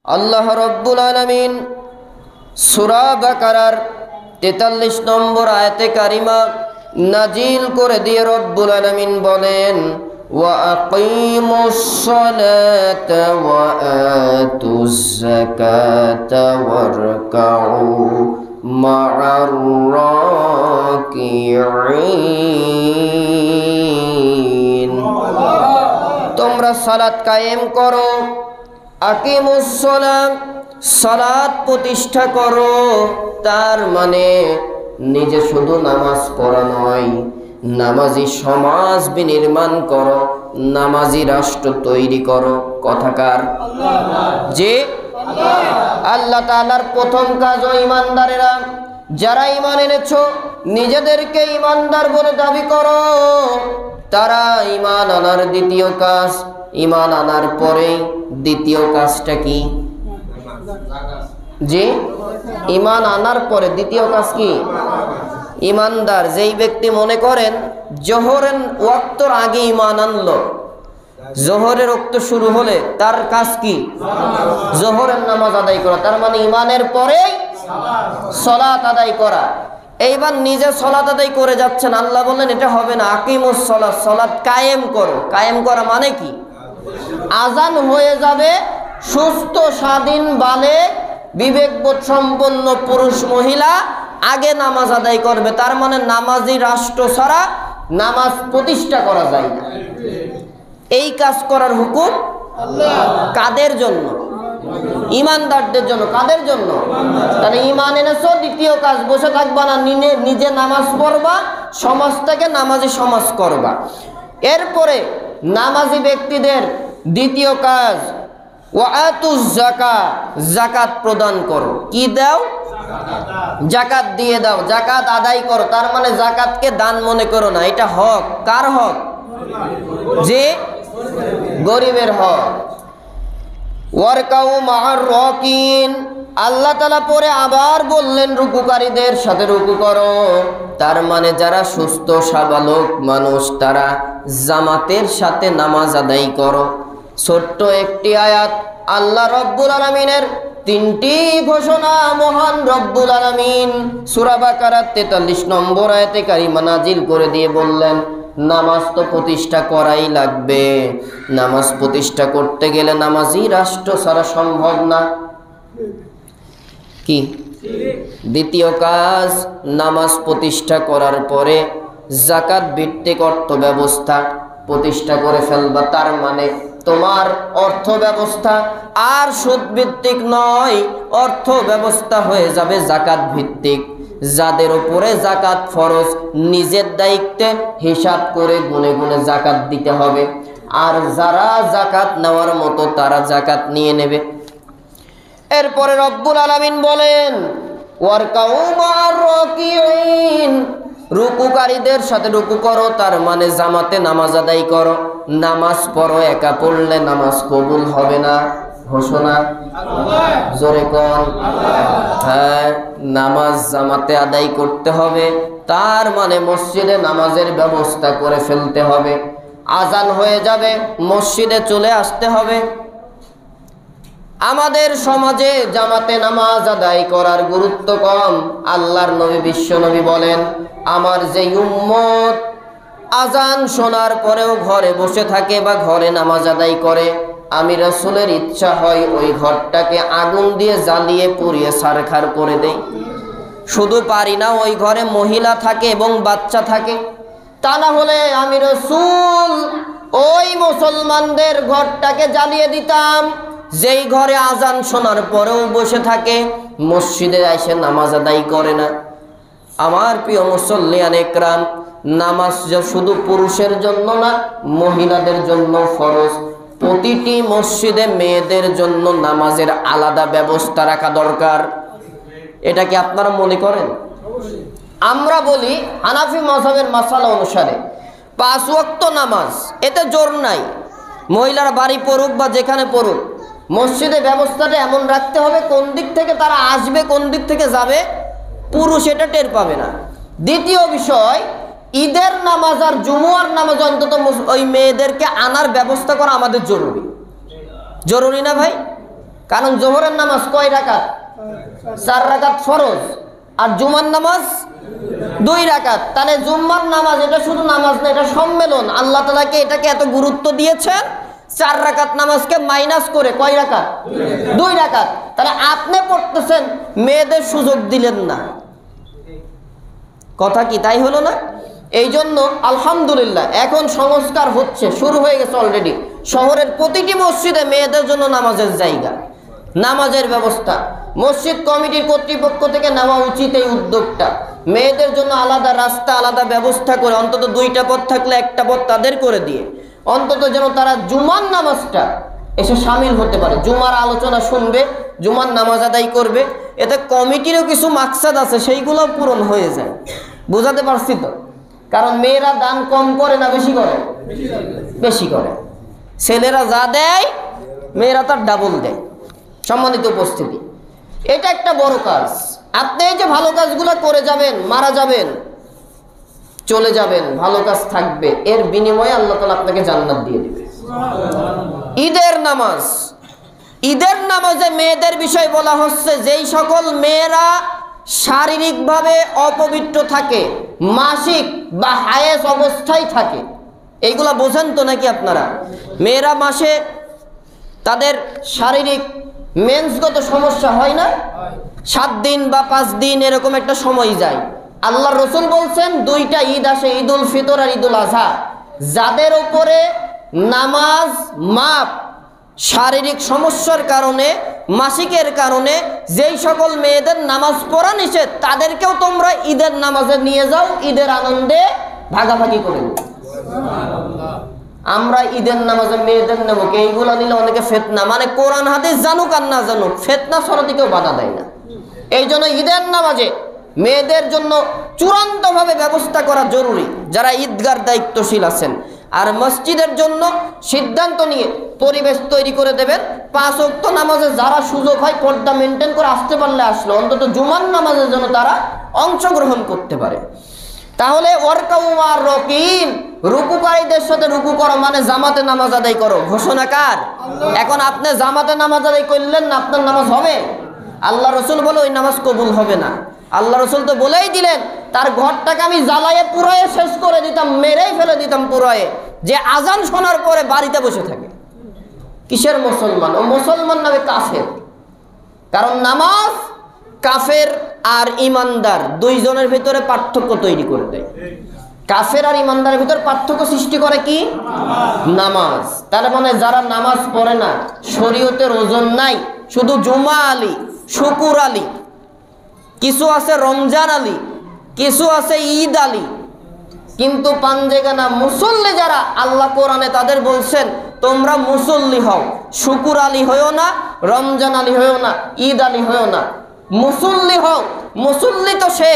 আল্লাহ রব্বুল আলামিন সূরা বাকারার 43 নম্বর আয়াতে কারিমা নাজিল করে দিয়ে রব্বুল আলামিন বলেন, ওয়া আকিমুস সালাতা ওয়া আতুজ যাকাতা ওয়ারকাউ মা'আর রাকিঈন। তোমরা সালাত কায়েম করো, আকিমুস সালাত, সালাত প্রতিষ্ঠা করো। তার মানে নিজে শুধু নামাজ পড়া নয়, নামাজি সমাজ বিনির্মাণ করো, নামাজি রাষ্ট্র তৈরি করো। কথাকার যে আল্লাহ তাআলার প্রথম কাজ ও ইমানদারেরা যারা ঈমান এনেছো নিজেদেরকে ইমানদার বলে দাবি করো। তারা ঈমান আনার দ্বিতীয় কাজ, ঈমান আনার পরে দ্বিতীয় কাজটা কি? জি, ঈমান আনার পরে দ্বিতীয় কাজ কি? ঈমানদার যেই ব্যক্তি মনে করেন জোহরের ওয়াক্তর আগে ঈমান আনলো, জোহরের ওয়াক্ত শুরু হলে তার কাজ কি? জোহরের নামাজ আদায় করা। তার মানে ঈমানের পরে সালাত আদায় করা। এইবার নিজে সালাত আদায় করে যাচ্ছেন, আল্লাহ বললেন এটা হবে না, আকিমুস সালাত, সালাত কায়েম করো। কায়েম করা মানে কি? আজান হয়ে যাবে, সুস্থ স্বাধীন বালেগ বিবেকবোধ সম্পন্ন পুরুষ মহিলা আগে নামাজ আদায় করবে। তার মানে নামাজি রাষ্ট্র ছাড়া নামাজ প্রতিষ্ঠা করা যায় না। এই কাজ করার হুকুম কাদের জন্য? ঈমানদারদের জন্য। কাদের জন্য? তাহলে ঈমান এনেছো, দ্বিতীয় কাজ বসে থাকবা না, নিজে নামাজ পড়বা, সমাজটাকে নামাজি সমাজ করবা। এরপরে নামাজি ব্যক্তিদের দ্বিতীয় কাজ ওয়াতুজ যাকাত, যাকাত প্রদান করো। কি দাও? যাকাত দিয়ে দাও, যাকাত আদায় করো। তার মানে যাকাতকে দান মনে করো না, এটা হক। কার হক? যে গরিবের হক। ওয়ারকাউ মা'আর রাকিঈন, আল্লাহ তাআলা পরে আবার বললেন রুকুকারীদের সাথে রুকু করো। তার মানে যারা সুস্থ সাবালক মানুষ তারা জামাতের সাথে নামাজ আদায় করো। ছোট্ট একটি আয়াত, আল্লাহ রব্বুল আলামিনের তিনটি ঘোষণা মহান রব্বুল আলামিন সূরা বাকারার 43 নম্বর আয়াতে কারিমা নাজিল করে দিয়ে বললেন, নামাজ তো প্রতিষ্ঠা করাই লাগবে। নামাজ প্রতিষ্ঠা করতে গেলে নামাজি রাষ্ট্র ছাড়া সম্ভব না। কি দ্বিতীয় কাজ? নামাজ প্রতিষ্ঠা করার পরে যাকাত ভিত্তিক অর্থ ব্যবস্থা প্রতিষ্ঠা করে ফেলবা। তার মানে তোমার অর্থ ব্যবস্থা আর সুদ ভিত্তিক নয়, অর্থ ব্যবস্থা হয়ে যাবে যাকাত ভিত্তিক। যাদের উপরে যাকাত ফরজ নিজের দায়িত্বে হিসাব করে গুনে গুনে যাকাত দিতে হবে, আর যারা যাকাত নেওয়ার মতো তারা যাকাত নিয়ে নেবে। এরপরে রব্বুল আলামিন বলেন, ওয়ারকাউ মা'আর রাকিঈন, রুকুকারীদের সাথে রুকু করো। তার মানে জামাতে নামাজ আদায় করো। নামাজ পড়ো, একা পড়লে নামাজ কবুল হবে না। ঘোষণা জোরে কোন? হ্যাঁ, নামাজ জামাতে আদায় করতে হবে। তার মানে মসজিদে নামাজের ব্যবস্থা করে ফেলতে হবে। আজান হয়ে যাবে, মসজিদে চলে আসতে হবে। আমাদের সমাজে জামাতে নামাজ আদায় করার গুরুত্ব কম। আল্লাহর নবী বিশ্ব নবী বলেন, আমার যে উম্মত আজান শোনার পরেও ঘরে বসে থাকে বা ঘরে নামাজ আদায় করে, আমি রাসূলের ইচ্ছা হয় ওই ঘরটাকে আগুন দিয়ে জ্বালিয়ে পুড়িয়ে ছারখার করে দেই। শুধু পারি না, ওই ঘরে মহিলা থাকে এবং বাচ্চা থাকে। তা না হলে আমি রাসূল ওই মুসলমানদের ঘরটাকে জ্বালিয়ে দিতাম যেই ঘরে আজান শোনার পরেও বসে থাকে, মসজিদে এসে নামাজ আদায় করে না। আমার প্রিয় মুসল্লিয়ান একরাম, নামাজ শুধু পুরুষের জন্য না, মহিলাদের জন্য ফরজ। প্রতিটি মসজিদে মেয়েদের জন্য নামাজের আলাদা ব্যবস্থা রাখা দরকার। এটা কি আপনারা মনে করেন? আমরা বলি হানাফি মাযহাবের মাসালা অনুসারে 5 ওয়াক্ত নামাজ, এতে জোর নাই। মহিলারা বাড়ি পড়ুক বা যেখানে পড়ুক, মসজিদে ব্যবস্থাটা এমন রাখতে হবে কোন দিক থেকে তারা আসবে, কোন দিক থেকে যাবে, পুরুষ এটা টের পাবে না। দ্বিতীয় বিষয়, ঈদের নামাজ আর জুমুয়ার নামাজ অন্তত ওই মেয়েদেরকে আনার ব্যবস্থা করা আমাদের জরুরি। জরুরি না ভাই? কারণ জোহরের নামাজ কয় রাকাত? 4 রাকাত ফরজ, আর জুমার নামাজ 2 রাকাত। তাহলে জুম্মার নামাজ এটা শুধু নামাজ না, এটা সম্মেলন। আল্লাহ তাআলাকে এটাকে এত গুরুত্ব দিয়েছেন, 4 রাকাত নামাজকে মাইনাস করে কয় রাকাত? 2 রাকাত। তাহলে আপনি পড়তেছেন, মেয়েদের সুযোগ দিলেন না, কথা কি তাই হলো না? এই জন্য আলহামদুলিল্লাহ এখন সংস্কার হচ্ছে, শুরু হয়ে গেছে অলরেডি। শহরের প্রতিটি মসজিদে মেয়েদের জন্য নামাজের জায়গা, নামাজের ব্যবস্থা মসজিদ কমিটির কর্তৃপক্ষ থেকে নেওয়া উচিত এই উদ্যোগটা। মেয়েদের জন্য আলাদা রাস্তা, আলাদা ব্যবস্থা করে, অন্তত 2টা পথ থাকলে 1টা পথ তাদের করে দিয়ে, অন্তত যেন তারা জুমার নামাজটা এসে সামিল হতে পারে, জুমার আলোচনা শুনবে, জুমার নামাজ আদায় করবে। এতে কমিটিরও কিছু মাকসাদ আছে, সেইগুলো পূরণ হয়ে যায়। বুঝাতে পারছি তো? কারণ মেয়েরা দান কম করে না বেশি করে? বেশি করে। ছেলেরা যা দেয় মেয়েরা তার ডাবল দেয়। সম্মানিত উপস্থিতি, এটা একটা বড় কাজ। আপনি এই যে ভালো কাজগুলো করে যাবেন, মারা যাবেন, চলে যাবেন, ভালো কাজ থাকবে, এর বিনিময়ে আল্লাহ তাআলা আপনাকে জান্নাত দিয়ে দিবে। ঈদের নামাজ, ঈদের নামাজে মেয়েদের বিষয় বলা হচ্ছে, যেই সকল মেয়েরা শারীরিকভাবে অপবিত্র থাকে, মাসিক বা হায়েজ অবস্থায় থাকে, এইগুলা বোঝেন তো নাকি আপনারা? মেয়েরা মাসে তাদের শারীরিক মেন্সগত সমস্যা হয় না, 7 দিন বা 5 দিন এরকম একটা সময় যায়। আল্লাহ রসুল বলছেন 2টা ঈদ আসে, ঈদুল ফিতর আর ঈদুল আজহা। যাদের উপরে নামাজ মাপ শারীরিক সমস্যার কারণে, মাসিকের কারণে যেই সকল মেয়েদের নামাজ পড়া নিষেধ, তাদেরকেও তোমরা ঈদের নামাজে নিয়ে যাও, ঈদের আনন্দে ভাগাভাগি করে নাও। আমরা ঈদের নামাজে মেয়েদের নেবো, এইগুলো নিলে অনেকে ফেতনা, মানে কোরআন হাদিস জানুক আর না জানুক, ফেতনা ছড়াতে কেউ বাধা দেয় না। এই জন্য ঈদের নামাজে মেয়েদের জন্য চূড়ান্তভাবে ব্যবস্থা করা জরুরি, যারা ঈদগার দায়িত্বশীল আছেন। আর মসজিদের জন্য সিদ্ধান্ত নিয়ে পরিবেশ তৈরি করে দেবেন। 5 ওয়াক্ত নামাজে যারা সুযোগ হয় পর্দা মেনটেন করে আসতে পারলে আসলো, অন্তত জুমার নামাজের জন্য তারা অংশগ্রহণ করতে পারে। তাহলে ওয়ারকাউ মা'র রাকিন, রুকুকারীদের সাথে রুকু করো, মানে জামাতে নামাজ আদায় করো, ঘোষণা কার? এখন আপনি জামাতে নামাজ আদায় করলেন না, আপনার নামাজ হবে? আল্লাহ রসুল বলে ওই নামাজ কবুল হবে না। আল্লাহ রসুল তো বলেই দিলেন, তার ঘরটাকে আমি জ্বালায়ে পুরায়ে শেষ করে দিতাম, মেরেই ফেলে দিতাম পুরায়ে, যে আজান শোনার পরে বাড়িতে বসে থাকে। কিসের মুসলমান? ও মুসলমান নামে কাফের। কারণ নামাজ কাফের আর ইমানদার দুইজনের ভিতরে পার্থক্য তৈরি করে দেয়। কাফের আর ইমানদারের ভিতরে পার্থক্য সৃষ্টি করে কি? নামাজ। তার মানে যারা নামাজ পড়ে না, শরীয়তের ওজন নাই, শুধু জুমা আলী, শুকুর আলী, কিছু আছে রমজান আলী, কিছু আছে ঈদ আলী, কিন্তু পাঞ্জেগানা মুসল্লি যারা, আল্লাহ কোরআনে তাদের বলছেন তোমরা মুসল্লি হও, শুকুর আলী হয়েও না, রমজান আলী হয়েও না, ঈদ আলী হয়েও না, মুসল্লি হও। মুসল্লি তো সে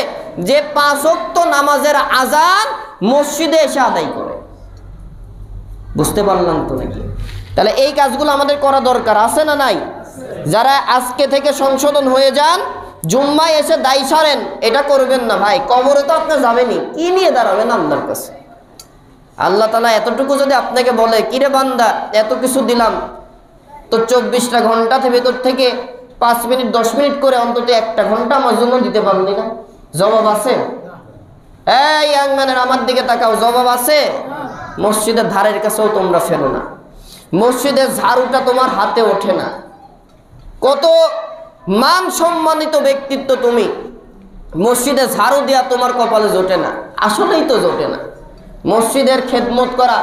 যে 5 ওয়াক্ত নামাজের আজান মসজিদে এসে আদায় করে। বুঝতে পারলাম তো নাকি? তাহলে এই কাজগুলো আমাদের করা দরকার আছে না নাই? যারা আজকে থেকে সংশোধন হয়ে যান, জুম্মায় এসে দায়ী সারেন, এটা করবেন না ভাই। কবরে তো আপনি যাবেনই, কি নিয়ে দাঁড়াবেন আল্লাহর কাছে? আল্লাহ তাআলা এতটুকু যদি আপনাকে বলে, কিরে বান্দা এত কিছু দিলাম, তো 24টা ঘন্টাতে ভেতর থেকে 5 মিনিট 10 মিনিট করে অন্তত 1টা ঘন্টা আমার জন্য দিতে পারলি না? জবাব আছে? এই ইয়াং ম্যানের আমার দিকে তাকাও, জবাব আছে? মসজিদের ধারের কাছেও তোমরা ফেরো না, মসজিদের ঝাড়ুটা তোমার হাতে ওঠে না। কত মান সম্মানিত ব্যক্তিত্ব তুমি, মসজিদে ঝাড়ু দেওয়া তোমার কপালে জোটে না, আসলেই তো জোটে না। মসজিদের খেদমত করা,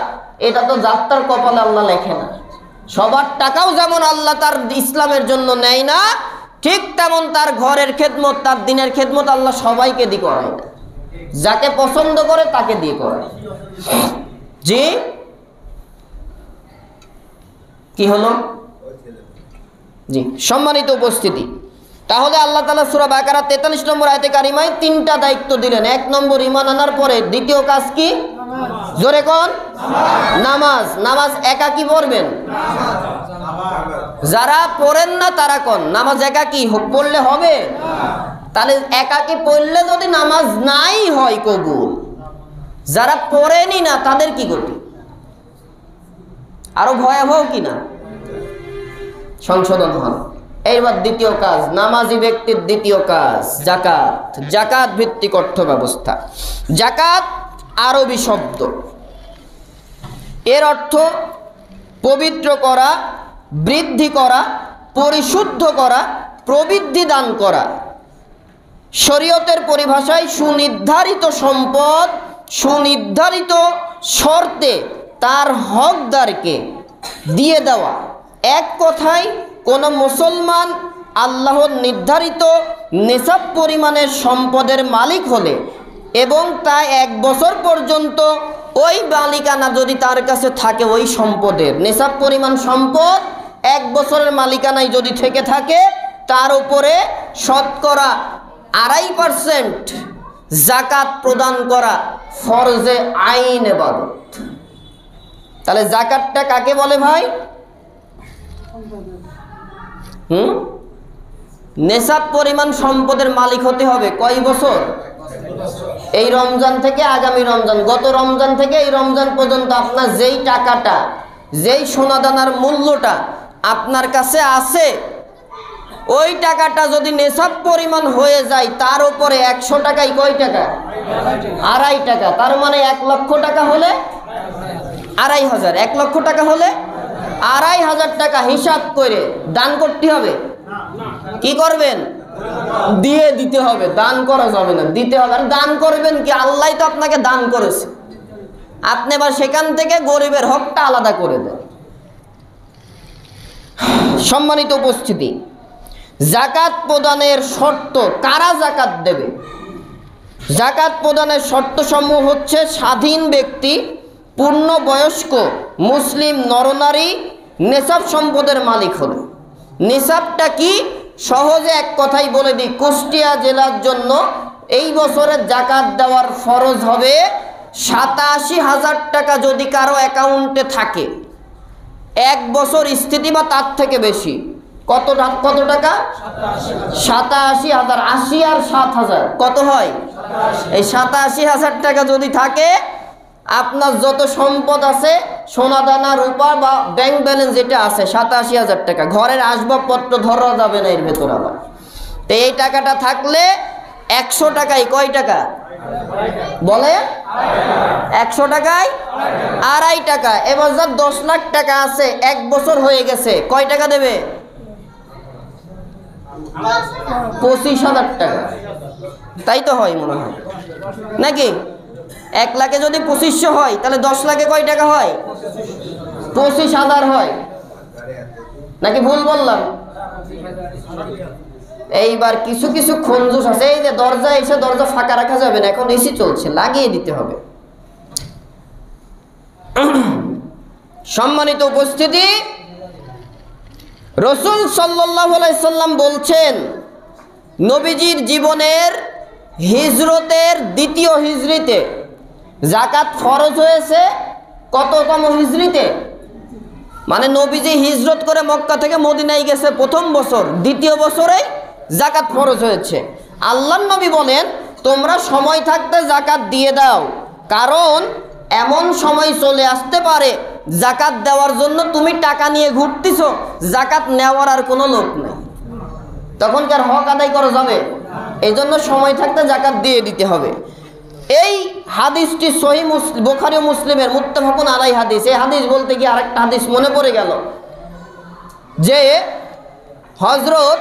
এটা তো যাত্রার কপালে আল্লাহ লেখে না। সবার টাকাও যেমন আল্লাহ তার ইসলামের জন্য নেয় না, ঠিক তেমন তার ঘরের খেদমত, তার দিনের খেদমত আল্লাহ সবাইকে দিয়ে করায় না, যাকে পছন্দ করে তাকে দিয়ে করায়। জি কি হলো? জি সম্মানিত উপস্থিতি, তাহলে আল্লাহ তাআলা সূরা বাকারা 43 নম্বর আয়াতে কারিমায় 3টা দায়িত্ব দিলেন। 1 নম্বর ঈমান আনার পরে দ্বিতীয় কাজ কি? জোরে কোন? নামাজ। নামাজ একাকী পড়বেন? যারা পড়েন না তারা কোন? নামাজ একাকী পড়লে হবে? তাহলে একাকী পড়লে যদি নামাজ নাই হয় কবুল, যারা পড়েনি না তাদের কি গতি? আরো ভয়াবহ কিনা? সংশোধন হন। এইবার দ্বিতীয় কাজ, নামাজি ব্যক্তির দ্বিতীয় কাজ যাকাত। যাকাত ভিত্তিক অর্থ ব্যবস্থা। যাকাত আরবি শব্দ, এর অর্থ পবিত্র করা, বৃদ্ধি করা, পরিশুদ্ধ করা, প্রবৃদ্ধি দান করা। শরীয়তের পরিভাষায় সুনির্ধারিত সম্পদ সুনির্ধারিত শর্তে তার হকদারকে দিয়ে দেওয়া। এক কথায় কোনো মুসলমান আল্লাহর নির্ধারিত নিসাব পরিমাণের সম্পদের মালিক হলে এবং তা 1 বছর পর্যন্ত ওই মালিকানা যদি তার কাছে থাকে, ওই সম্পদের নিসাব পরিমাণ সম্পদ 1 বছরের মালিকানায় যদি থেকে থাকে, তার উপরে শতকরা 2.5% যাকাত প্রদান করা ফরজে আইন ইবাদত। তাহলে যাকাতটা কাকে বলে ভাই? নেশাব পরিমাণ সম্পদের মালিক হতে হবে কয় বছর? এই রমজান থেকে আগামী রমজান, গত রমজান থেকে এই রমজান পর্যন্ত আপনার যেই টাকাটা, যেই সোনাদানার মূল্যটা আপনার কাছে আছে, ওই টাকাটা যদি নেশাব পরিমাণ হয়ে যায়, তার উপরে 100 টাকায় কয় টাকা? 2.5 টাকা। তার মানে 1 লক্ষ টাকা হলে 2.5 1 লক্ষ টাকা হলে 2.5 টাকা হিসাব করে দান করতে হবে। কি করবেন? দিয়ে দিতে হবে, দান করা যাবে না, দিতে হবে। আর দান করবেন কি? আল্লাহ তো আপনাকে দান করেছে, আপনি এবার সেখান থেকে গরিবের হকটা আলাদা করে দেন। সম্মানিত উপস্থিতি, যাকাত প্রদানের শর্ত, কারা যাকাত দেবে? যাকাত প্রদানের শর্তসমূহ হচ্ছে স্বাধীন ব্যক্তি, পূর্ণবয়স্ক মুসলিম নরনারী, নেশাব সম্পদের মালিক হলে। নিসাবটা কি? সহজে এক কথাই বলে দিই, কুষ্টিয়া জেলার জন্য এই বছরের যাকাত দেওয়ার ফরজ হবে 87,000 টাকা যদি কারো অ্যাকাউন্টে থাকে, 1 বছর স্থিতি বা তার থেকে বেশি। কত টাকা? 87,000। 80 আর 7,000 কত হয়? এই 87,000 টাকা যদি থাকে, আপনার যত সম্পদ আছে, সোনাদানা রূপা বা ব্যাংক ব্যালেন্স যেটা আছে, 87,000 টাকা, ঘরের আসবাবপত্র ধরা যাবে না এর ভেতর আবার। তো এই টাকাটা থাকলে 100 টাকায় কয় টাকা বলে? 100 টাকায় 2.5 টাকা। এবার যার 10 লাখ টাকা আছে, 1 বছর হয়ে গেছে, কয় টাকা দেবে? 25,000 টাকা। তাই তো হয় মনে হয় নাকি? 1 লাখে যদি 2500 হয়, তাহলে 10 লাখে কয় টাকা হয়? 25,000 হয় নাকি? ভুল বললাম? এইবার কিছু কিছু খঞ্জুস আছে, এই যে দরজা এসে দরজা ফাঁকা রাখা যাবে না, এখন এসি চলছে, লাগিয়ে দিতে হবে। সম্মানিত উপস্থিতি, রাসূল সাল্লাল্লাহু আলাইহি সাল্লাম বলছেন, নবীজির জীবনের হিজরতের 2য় হিজরিতে যাকাত ফরজ হয়েছে। কততম হিজরিতে? মানে নবীজি হিজরত করে মক্কা থেকে মদিনায় গেছে 1ম বছর, 2য় বছরে যাকাত ফরজ হয়েছে। আল্লাহর নবী বলেন, তোমরা সময় থাকতে যাকাত দিয়ে দাও, কারণ এমন সময় চলে আসতে পারে যাকাত দেওয়ার জন্য তুমি টাকা নিয়ে ঘুরতেছো, যাকাত নেওয়ার আর কোনো লোক নেই, তখন কার হক আদায় করা যাবে? এই জন্য সময় থাকতে যাকাত দিয়ে দিতে হবে। এই হাদিসটি সহিহ বুখারী ও মুসলিমের মুত্তাফাকুন আলাই হাদিস। এই হাদিস বলতে গিয়ে আরেকটা হাদিস মনে পড়ে গেল, যে হযরত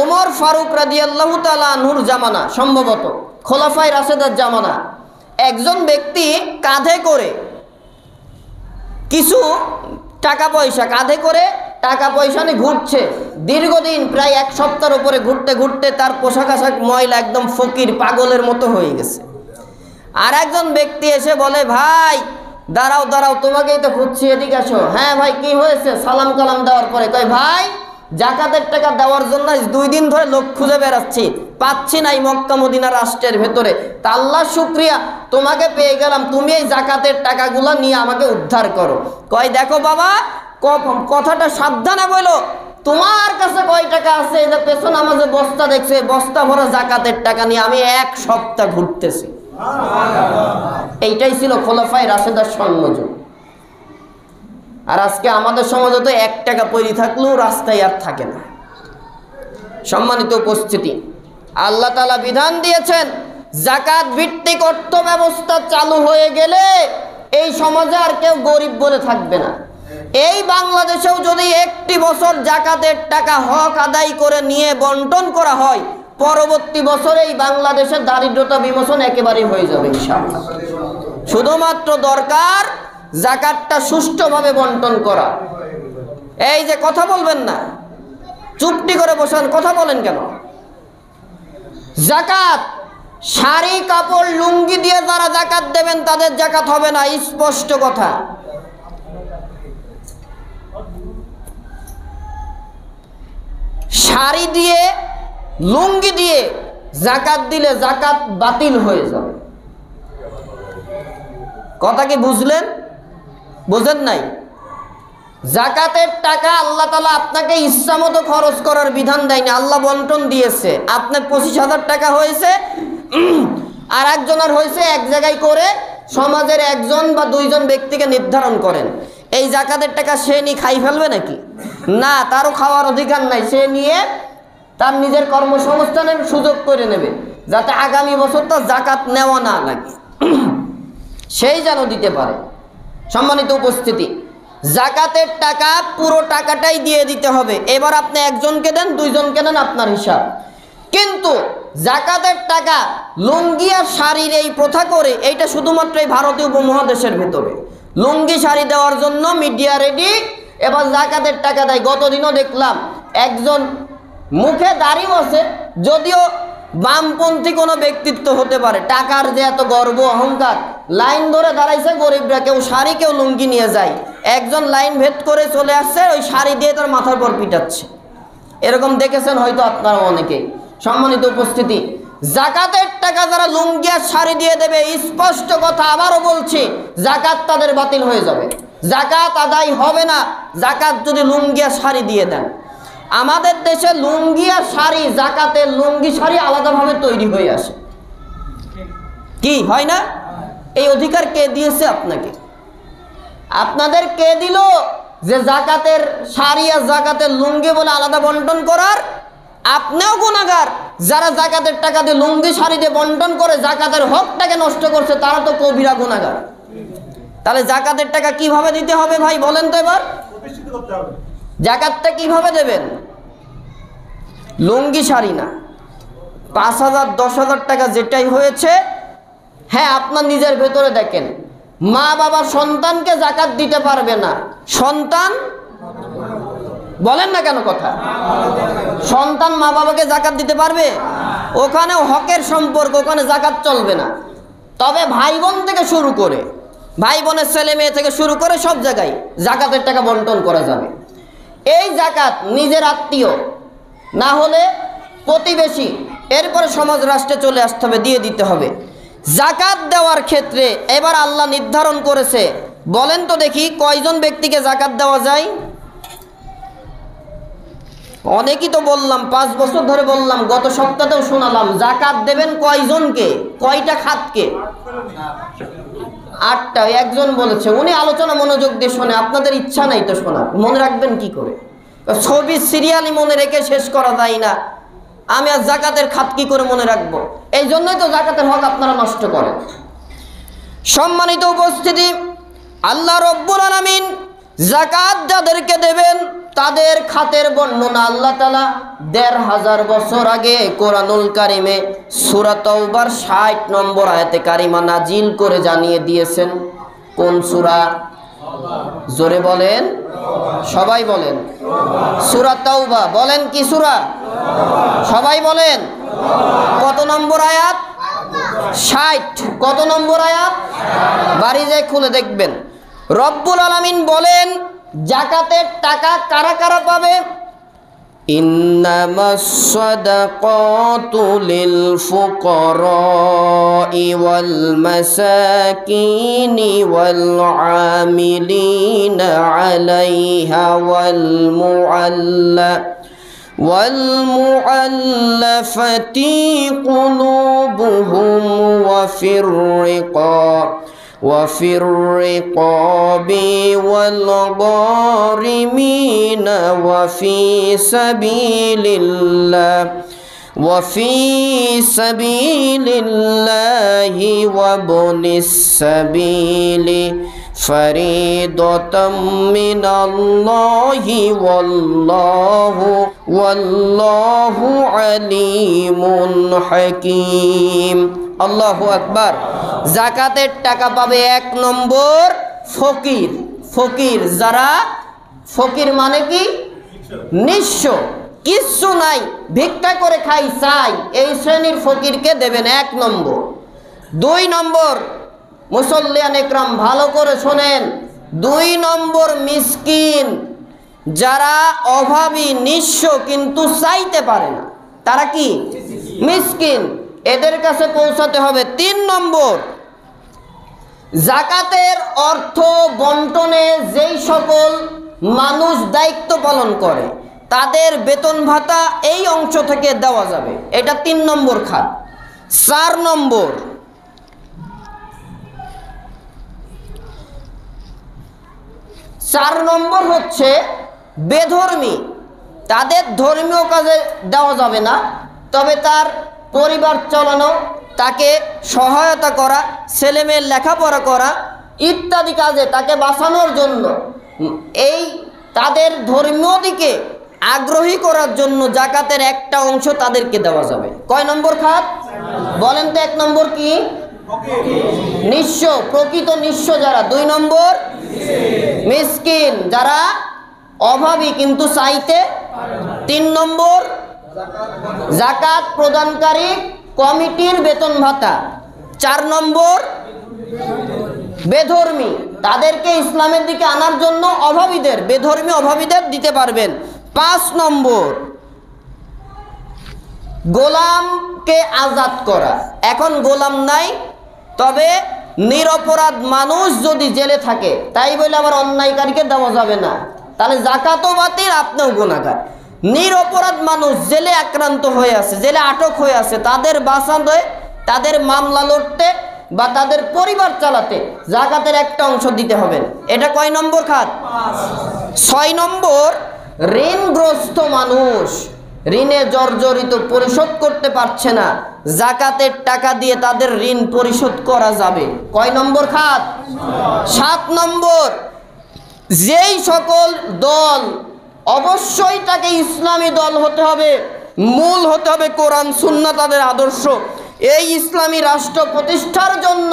ওমর ফারুক রাদিয়াল্লাহু তাআলা আনহুর জামানা, সম্ভবত খোলাফায়ে রাশেদার জামানা, একজন ব্যক্তি কাঁধে করে কিছু টাকা পয়সা, কাঁধে করে টাকা পয়সা নিয়ে ঘুরছে দীর্ঘদিন, প্রায় 1 সপ্তাহের উপরে ঘুরতে ঘুরতে তার পোশাক আশাক ময়লা, একদম ফকির পাগলের মতো হয়ে গেছে। আর একজন ব্যক্তি এসে বলে, ভাই দাঁড়াও দাঁড়াও, তোমাকেই তো খুঁজছি, এদিকে আসো। হ্যাঁ ভাই, কি হয়েছে? সালাম কালাম দেওয়ার পরে কয়, ভাই যাকাতের টাকা দেওয়ার জন্য 2 দিন ধরে লোক খুঁজে বেড়াচ্ছি, পাচ্ছি না এই মক্কা মদিনা রাষ্ট্রের ভেতরে। তা আল্লাহর শুকরিয়া, তোমাকে পেয়ে গেলাম, তুমি এই যাকাতের টাকাগুলো নিয়ে আমাকে উদ্ধার করো। কয়, দেখো বাবা, কথাটা সাবধানে বলো, তোমার কাছে কয় টাকা আছে? এই যে পেছনে আমার যে বস্তা দেখছে, বস্তা ভরা যাকাতের টাকা নিয়ে আমি 1 সপ্তাহ ঘুরতেছি। এইটাই ছিল খোলাফায়ে রাশেদার স্বর্ণযুগ। আর আজকে আমাদের সমাজে তো 1 টাকা পয়রি থাকলেও রাস্তায় আর থাকে না। সম্মানিত উপস্থিতি, আল্লাহ তাআলা বিধান দিয়েছেন যাকাত ভিত্তিক অর্থ ব্যবস্থা চালু হয়ে গেলে এই সমাজে আর কেউ গরিব বলে থাকবে না। এই বাংলাদেশেও যদি 1টি বছর যাকাতের টাকা হক আদায় করে নিয়ে বন্টন করা হয়, পরবর্তী বছরে এই বাংলাদেশের দারিদ্রতা বিমোচন একেবারেই হয়ে যাবে ইনশাআল্লাহ। শুধুমাত্র দরকার যাকাতটা সুষ্ঠুভাবে বন্টন করা। এই যে কথা বলবেন না, চুপটি করে বসেন, কথা বলেন কেন? যাকাত শাড়ি কাপড় লুঙ্গি দিয়ে যারা যাকাত দেবেন তাদের যাকাত হবে না, স্পষ্ট কথা। শাড়ি দিয়ে লুঙ্গি দিয়ে যাকাত দিলে যাকাত বাতিল হয়ে যাবে। কথা কি বুঝলেন? বুঝেন নাই? যাকাতের টাকা আল্লাহ তাআলা আপনাকে ইচ্ছা মতো খরচ করার বিধান দেয়নি, আল্লাহ বন্টন দিয়েছে। আপনার 25,000 টাকা হয়েছে, আর একজনের হয়েছে, এক জায়গায় করে সমাজের 1জন বা 2জন ব্যক্তিকে নির্ধারণ করেন। এই যাকাতের টাকা সে নিয়ে খাই ফেলবে নাকি? না, তারও খাওয়ার অধিকার নাই। সে নিয়ে তার নিজের কর্মসংস্থানের সুযোগ করে নেবে, যাতে আগামী বছর তার যাকাত নেওয়া না লাগে, সেই যেন দিতে পারে। সম্মানিত উপস্থিতি, যাকাতের টাকা পুরো টাকাটাই দিয়ে দিতে হবে। এবার আপনি একজনকে দেন, 2জনকে দেন, আপনার হিসাব। কিন্তু যাকাতের টাকা লুঙ্গি আর শাড়ির এই প্রথা করে, এইটা শুধুমাত্র এই ভারতীয় উপমহাদেশের ভেতরে। লুঙ্গি শাড়ি দেওয়ার জন্য মিডিয়া রেডি, এবার যাকাতের টাকা দেয়। গতদিনও দেখলাম একজন মুখে দাড়িও আছে, যদিও বামপন্থী কোনো ব্যক্তিত্ব হতে পারে, টাকার যে এত গর্ব অহংকার, লাইন ধরে দাঁড়াইছে গরিবরা, কেউ শাড়ি কেউ লুঙ্গি নিয়ে যায়। একজন লাইন ভেদ করে চলে আসছে, ওই শাড়ি দিয়ে তার মাথার পর পিটাচ্ছে। এরকম দেখেছেন হয়তো আপনারা অনেকেই। সম্মানিত উপস্থিতি, যাকাতের টাকা যারা লুঙ্গি আর শাড়ি দিয়ে দেবে, স্পষ্ট কথা আবারও বলছি, যাকাত তাদের বাতিল হয়ে যাবে, যাকাত আদায় হবে না যাকাত যদি লুঙ্গি আর শাড়ি দিয়ে দেন। আমাদের দেশে লুঙ্গি আর শাড়ি, যাকাতের লুঙ্গি শাড়ি আলাদাভাবে তৈরি হয়ে আসে, কি হয় না? এই অধিকার কে দিয়েছে আপনাকে? আপনাদের কে দিল যে যাকাতের শাড়ি আর যাকাতের লুঙ্গি বলে আলাদা বন্টন করার? আপনিও গুনাহগার। যারা যাকাতের টাকা দিয়ে লুঙ্গি শাড়ি দিয়ে বন্টন করে যাকাতের হকটাকে নষ্ট করছে, তারা তো কবিরা গুনাহগার। তাহলে যাকাতের টাকা কিভাবে দিতে হবে ভাই বলেন তো? এবার যাকাতটা কিভাবে দেবেন? লুঙ্গি শাড়ি না, 5,000 10,000 টাকা যেটাই হয়েছে, হ্যাঁ আপনার নিজের ভেতরে দেখেন, মা বাবা সন্তানকে যাকাত দিতে পারবে না, সন্তান বলেন না কেন কথা? সন্তান মা বাবাকে যাকাত দিতে পারবে? ওখানেও হকের সম্পর্ক, ওখানে যাকাত চলবে না। তবে ভাই বোন থেকে শুরু করে, ভাই বোনের ছেলে মেয়ে থেকে শুরু করে সব জায়গায় যাকাতের টাকা বন্টন করা যাবে। এই যাকাত নিজের আত্মীয়, না হলে প্রতিবেশী, এরপরে সমাজ রাষ্ট্রে চলে আসতে হবে, দিয়ে দিতে হবে। যাকাত দেওয়ার ক্ষেত্রে এবার আল্লাহ নির্ধারণ করেছে, বলেন তো দেখি কয়জন ব্যক্তিকে যাকাত দেওয়া যায়? অনেকই তো বললাম, 5 বছর ধরে বললাম, গত সপ্তাহেও শোনালাম, যাকাত দেবেন কয়জনকে, কয়টা খাতকে? 8টা। একজন বলেছে, উনি আলোচনা মনোযোগ দিয়ে শোনে, আপনাদের ইচ্ছা নাই তো শোনার, মনে রাখবেন কি করে? ছবি সিরিয়ালি মনে রেখে শেষ করা যায় না, আমি আর যাকাতের খাত কি করে মনে রাখবো? এই জন্যই তো যাকাতের হক আপনারা নষ্ট করেন। সম্মানিত উপস্থিতি, আল্লাহ রব্বুল আলামিন যাকাত যাদেরকে দেবেন তাদের খাতের বর্ণনা আল্লাহ তাআলা 1,500 বছর আগে কোরআনুল কারিমে সূরা তাওবার 60 নম্বর আয়াতে কারিমা নাজিল করে জানিয়ে দিয়েছেন। কোন সূরা? জোরে বলেন, সবাই বলেন। সূরা তাওবা। বলেন কি সূরা? সবাই বলেন। কত নম্বর আয়াত? 60। কত নম্বর আয়াত? বাড়ি যায় খুলে দেখবেন। রব্বুল আলামিন বলেন, যাকাতের টাকা কারা কারা পাবে? ইন্নামাস সাদাকাতু লিল ফুকারাই ওয়াল মাসাকিনি ওয়াল আমিলিনা আলাইহা والمؤلفة قلوبهم وفي الرقاب وفي الرقاب والغارمين وفي سبيل الله وابن السبيل فريضة من الله والله عليم حكيم আল্লাহু আকবার। যাকাতের টাকা পাবে 1 নম্বর ফকির। যারা ফকির মানে কি? নিঃস্ব, কিচ্ছু নাই, ভিক্ষা করে খাই চাই, এই শ্রেণীর ফকিরকে দেবেন 1 নম্বর। 2 নম্বর, মুসল্লিয়ান ইকরাম ভালো করে শোনেন, 2 নম্বর মিসকিন, যারা অভাবী নিঃস্ব কিন্তু চাইতে পারে না, তারা কি? মিসকিন, এদের কাছে পৌঁছাতে হবে। 3 নম্বর, যাকাতের অর্থ বন্টনে যেই সকল মানুষ দায়িত্ব পালন করে তাদের বেতন ভাতা এই অংশ থেকে দেওয়া যাবে, এটা 3 নম্বর খাত। 4 নম্বর হচ্ছে বেধর্মী, তাদের ধর্মীয় কাজে দেওয়া যাবে না, তবে তার পরিবার চালানো, তাকে সহায়তা করা, ছেলেমেয়ের লেখাপড়া করা ইত্যাদি কাজে তাকে বাঁচানোর জন্য, এই তাদের ধর্মীয় দিকে আগ্রহী করার জন্য যাকাতের একটা অংশ তাদেরকে দেওয়া যাবে। কয় নম্বর খাত বলেন তো? 1 নম্বর কি? নিঃস্ব, প্রকৃত নিঃস্ব যারা। 2 নম্বর মিসকিন, যারা অভাবী কিন্তু চাইতে। 3 নম্বর যাকাত প্রদানকারী কমিটির বেতন ভাতা। 4 নম্বর বেধর্মী, তাদেরকে ইসলামের দিকে আনার জন্য অভাবীদের, বেধর্মী অভাবীদের দিতে পারবেন। 5 নম্বর গোলামকে আজাদ করা। এখন গোলাম নাই, তবে নিরপরাধ মানুষ যদি জেলে থাকে, তাই বলে আবার অন্যায়কারীকে দেওয়া যাবে না, তাহলে যাকাতও বাতিল, আপনিও গুনাহগার। নিরপরাধ মানুষ জেলে আক্রান্ত হয়ে আছে, জেলে আটক হয়ে আছে, তাদের বাঁচাতে, তাদের মামলা লড়তে বা তাদের পরিবার চালাতে যাকাতের একটা অংশ দিতে হবে। এটা কয় নম্বর খাত? 6 নম্বর ঋণগ্রস্ত মানুষ, ঋণে জর্জরিত, পরিশোধ করতে পারছে না, যাকাতের টাকা দিয়ে তাদের ঋণ পরিশোধ করা যাবে। কয় নম্বর খাত? 7 নম্বর যেই সকল দল, অবশ্যই তাকে ইসলামী দল হতে হবে, মূল হতে হবে কোরআন সুন্নাহ তাদের আদর্শ। এই ইসলামী রাষ্ট্র প্রতিষ্ঠার জন্য